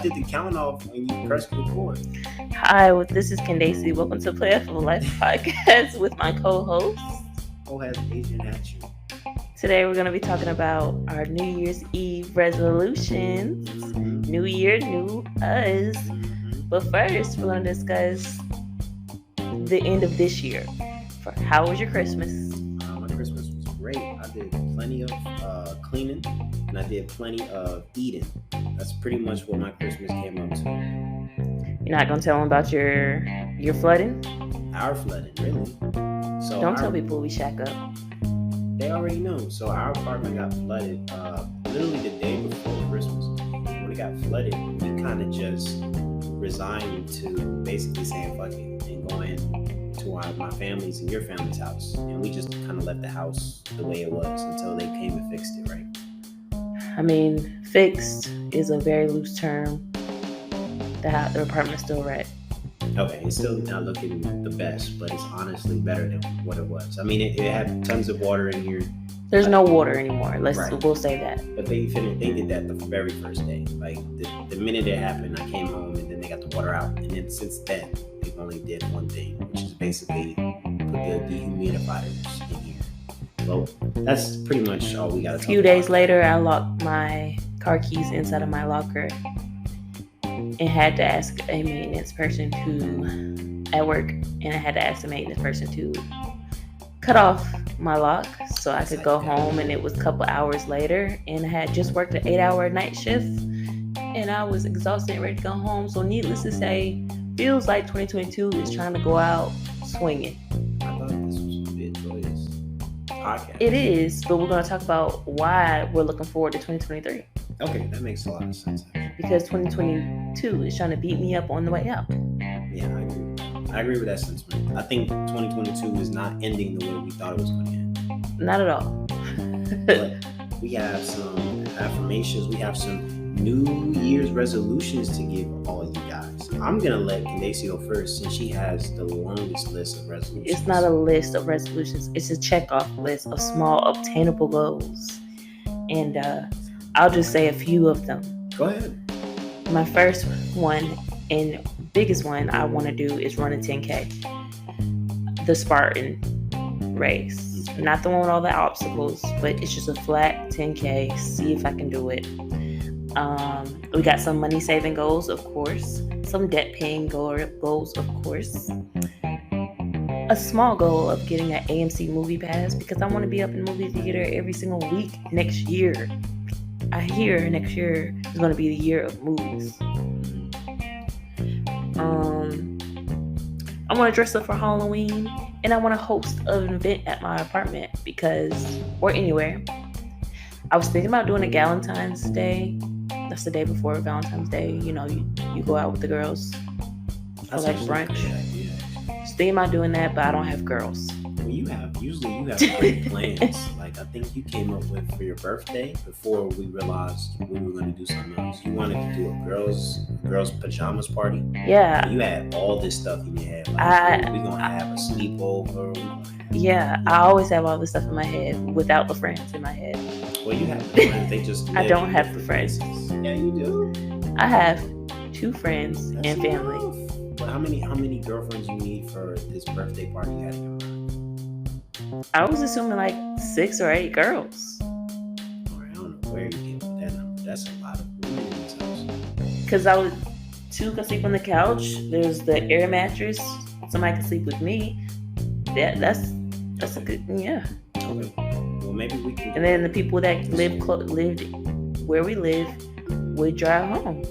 did the count off when you pressed record. Hi, this is Candace. Welcome to Play for Life podcast with my co-host. Oh, has Asian at you. Today we're going to be talking about our New Year's Eve resolutions. New year, new us. But first, we're going to discuss the end of this year. How was your Christmas? My Christmas was great. I did plenty of cleaning and I did plenty of eating. That's pretty much what my Christmas came up to. You're not going to tell them about your flooding? Our flooding, really. So don't tell people we shack up. They already know. So our apartment got flooded literally the day before Christmas. When it got flooded, we kind of just resigned to basically saying fuck it and going to my family's and your family's house. And we just kind of left the house the way it was until they came and fixed it, right? I mean, fixed is a very loose term. The apartment's still wrecked. Okay, it's still not looking the best, but it's honestly better than what it was. I mean, it had tons of water in here. There's no water anymore. We'll say that. But they did that the very first day. Like the minute it happened, I came home and then they got the water out. And then since then, they've only did one thing, which is basically put the dehumidifiers in here. Well, that's pretty much all we got to talk about. A few days later, I locked my car keys inside of my locker and had to ask a maintenance person at work, and I had to ask the maintenance person to cut off my lock so I could go home. And it was a couple hours later, and I had just worked an 8-hour night shift, and I was exhausted and ready to go home. So needless to say, feels like 2022 is trying to go out swinging. I thought this was a bit joyous podcast. It is, but we're going to talk about why we're looking forward to 2023. Okay, that makes a lot of sense. Because 2022 is trying to beat me up on the way out. Yeah, I agree with that sentiment. I think 2022 is not ending the way we thought it was going to end. Not at all. But we have some affirmations. We have some New Year's resolutions to give all you guys. I'm going to let Candace go first since she has the longest list of resolutions. It's not a list of resolutions. It's a check-off list of small, obtainable goals. And I'll just say a few of them. Go ahead. My first one and biggest one I want to do is run a 10K. The Spartan race. Not the one with all the obstacles, but it's just a flat 10K. See if I can do it. We got some money saving goals, of course. Some debt paying goals, of course. A small goal of getting an AMC movie pass because I want to be up in the movie theater every single week next year. I hear next year is going to be the year of movies. I want to dress up for Halloween, and I want to host an event at my apartment or anywhere. I was thinking about doing a Galentine's Day. That's the day before Valentine's Day. You know, you go out with the girls for like brunch. Just thinking about doing that, but I don't have girls. Well, usually you have great plans. Like I think you came up with for your birthday before we realized we were going to do something else. You wanted to do a girls pajamas party. Yeah. You had all this stuff in your head. Like, we're going to have a sleepover. Yeah, I always have all this stuff in my head without the friends in my head. Well, you have the friends. They just I don't have the friends. Yeah, you do. I have 2 friends and family. But how many girlfriends you need for this birthday party you had in your mind? I was assuming like 6 or 8 girls. All right, I don't know where you came with that number. That's a lot of women in this house. Because 2 can sleep on the couch. There's the air mattress. Somebody can sleep with me. That's a good, yeah. Okay. Well, maybe we can. And then the people that lived where we live would drive home.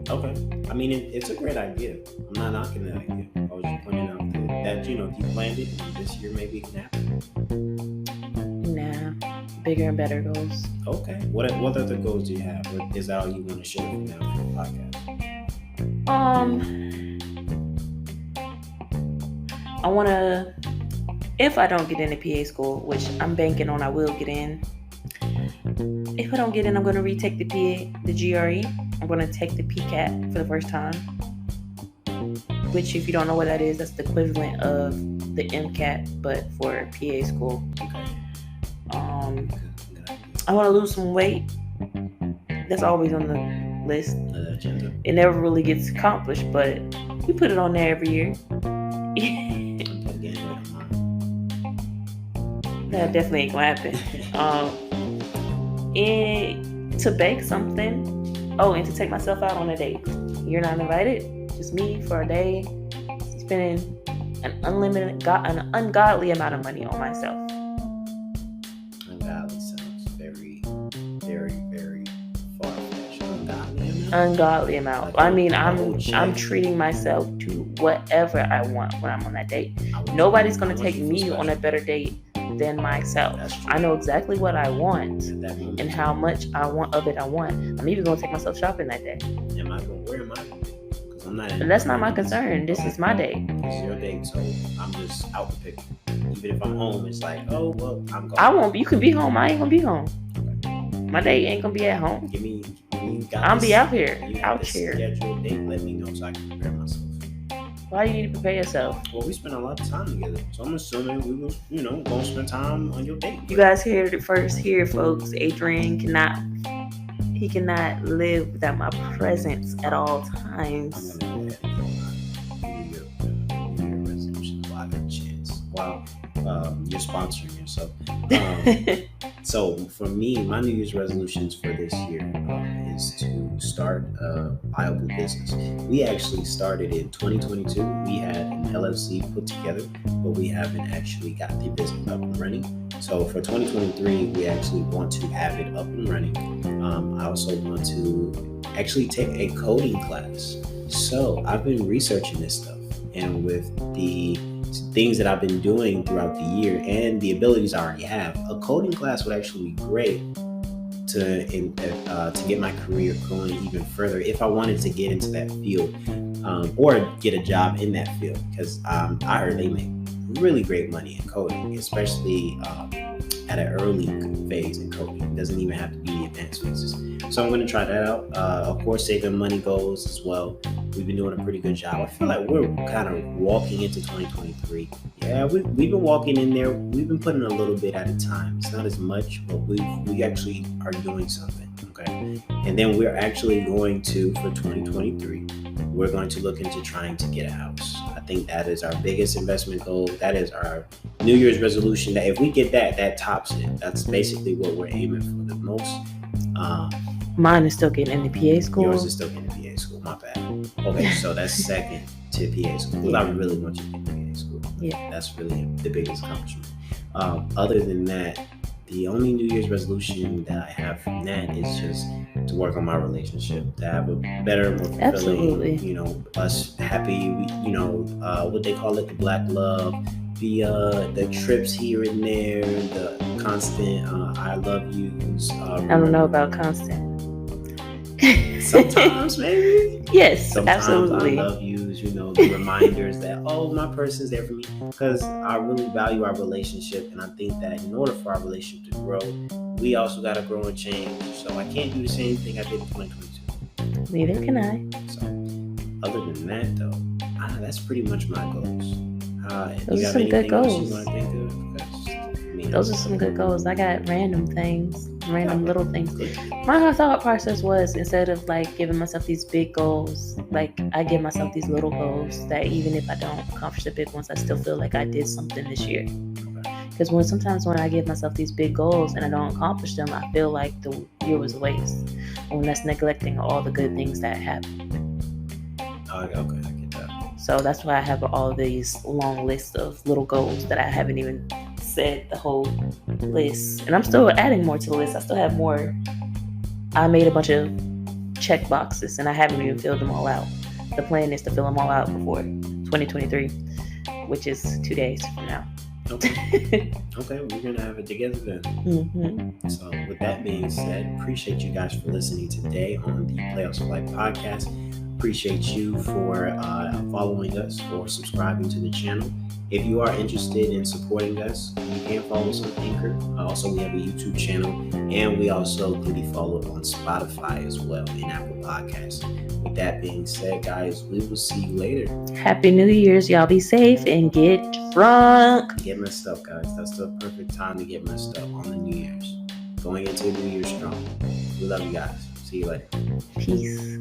Okay. I mean, it's a great idea. I'm not knocking that idea. I was just pointing out that if you planned it, this year maybe it can happen. Nah, bigger and better goals. Okay. What other goals do you have? Or is that all you want to share from now for the podcast? I want to, if I don't get into PA school, which I'm banking on I will get in. If I don't get in, I'm going to retake the GRE. I'm going to take the PCAT for the first time. Which, if you don't know what that is, that's the equivalent of the MCAT, but for PA school. I want to lose some weight. That's always on list. Agenda. It never really gets accomplished, but we put it on there every year. That definitely ain't gonna happen. And to bake something. Oh, and to take myself out on a date. You're not invited. Just me for a day, spending an ungodly amount of money on myself. Ungodly sounds very, very, very far-fetched. Ungodly amount. I mean, I'm treating myself to whatever I want when I'm on that date. Nobody's gonna take me on a better date than myself. I know exactly what I want and how much I want of it. I'm even gonna take myself shopping that day. Where am I? Because I'm not. But that's not my concern. This is my date. It's your date, so I'm just out the picture. Even if I'm home, it's like, oh well, I'm going. I won't. You can be home. I ain't gonna be home. My date ain't gonna be at home. I'll be out here. Out here. Scheduled date. Let me know so I can prepare myself. Why do you need to prepare yourself? Well, we spent a lot of time together, so I'm assuming we will, gonna spend time on your date. You guys heard it first here, folks. Adrian cannot live without my presence at all times. I'm gonna New Year resolutions while I got a chance. Wow, you're sponsoring yourself. So for me, my New Year's resolutions for this year is to start a viable business. We actually started in 2022. We had an LLC put together, but we haven't actually got the business up and running. So for 2023, we actually want to have it up and running. I also want to actually take a coding class. So I've been researching this stuff, and with the things that I've been doing throughout the year and the abilities I already have, a coding class would actually be great to get my career going even further if I wanted to get into that field or get a job in that field, because I heard they make really great money in coding, especially at an early phase in coding. It doesn't even have to be the advanced phases. So I'm going to try that out. Of course, saving money goals as well. We've been doing a pretty good job. I feel like we're kind of walking into 2023. Yeah, we've been walking in there. We've been putting a little bit at a time. It's not as much, but we actually are doing something. Okay. And then we're actually going to, for 2023, we're going to look into trying to get a house. I think that is our biggest investment goal. That is our New Year's resolution. That if we get that tops it. That's basically what we're aiming for the most. Mine is still getting into PA school. Yours is still getting into PA school. My bad. Okay, so that's second to PA school. Because I really want you to get into PA school. Yeah. That's really the biggest accomplishment. Other than that, the only New Year's resolution that I have from that is just to work on my relationship, to have a better, more fulfilling, us happy, what they call it, the black love, the trips here and there, the constant I love yous. I don't know about constant. Sometimes maybe. Yes, sometimes absolutely. I love yous, the reminders that, my person's there for me, because I really value our relationship, and I think that in order for our relationship to grow, we also got to grow and change. So I can't do the same thing I did in 2022. Neither can I. So other than that, though, that's pretty much my goals. Those you are have some good goals. You want to think of? Those are some good goals. I got random things, little things. My thought process was, instead of like giving myself these big goals, like I give myself these little goals that even if I don't accomplish the big ones, I still feel like I did something this year. Because sometimes when I give myself these big goals and I don't accomplish them, I feel like the year was a waste. And that's neglecting all the good things that happened. Okay, I get that. So that's why I have all of these long lists of little goals that I haven't even said the whole list. And I'm still adding more to the list. I still have more. I made a bunch of check boxes and I haven't even filled them all out. The plan is to fill them all out before 2023, which is 2 days from now. Okay, we're gonna have it together then. Mm-hmm. So with that being said, appreciate you guys for listening today on the Playoffs of Life podcast. Appreciate you for following us, for subscribing to the channel. If you are interested in supporting us, you can follow us on Anchor. Also, we have a YouTube channel, and we also can be followed on Spotify as well, and Apple Podcasts. With that being said, guys, we will see you later. Happy New Year's. Y'all be safe and get drunk. Get messed up, guys. That's the perfect time to get messed up on the New Year's. Going into New Year's strong. We love you guys. See you. See you later. Peace.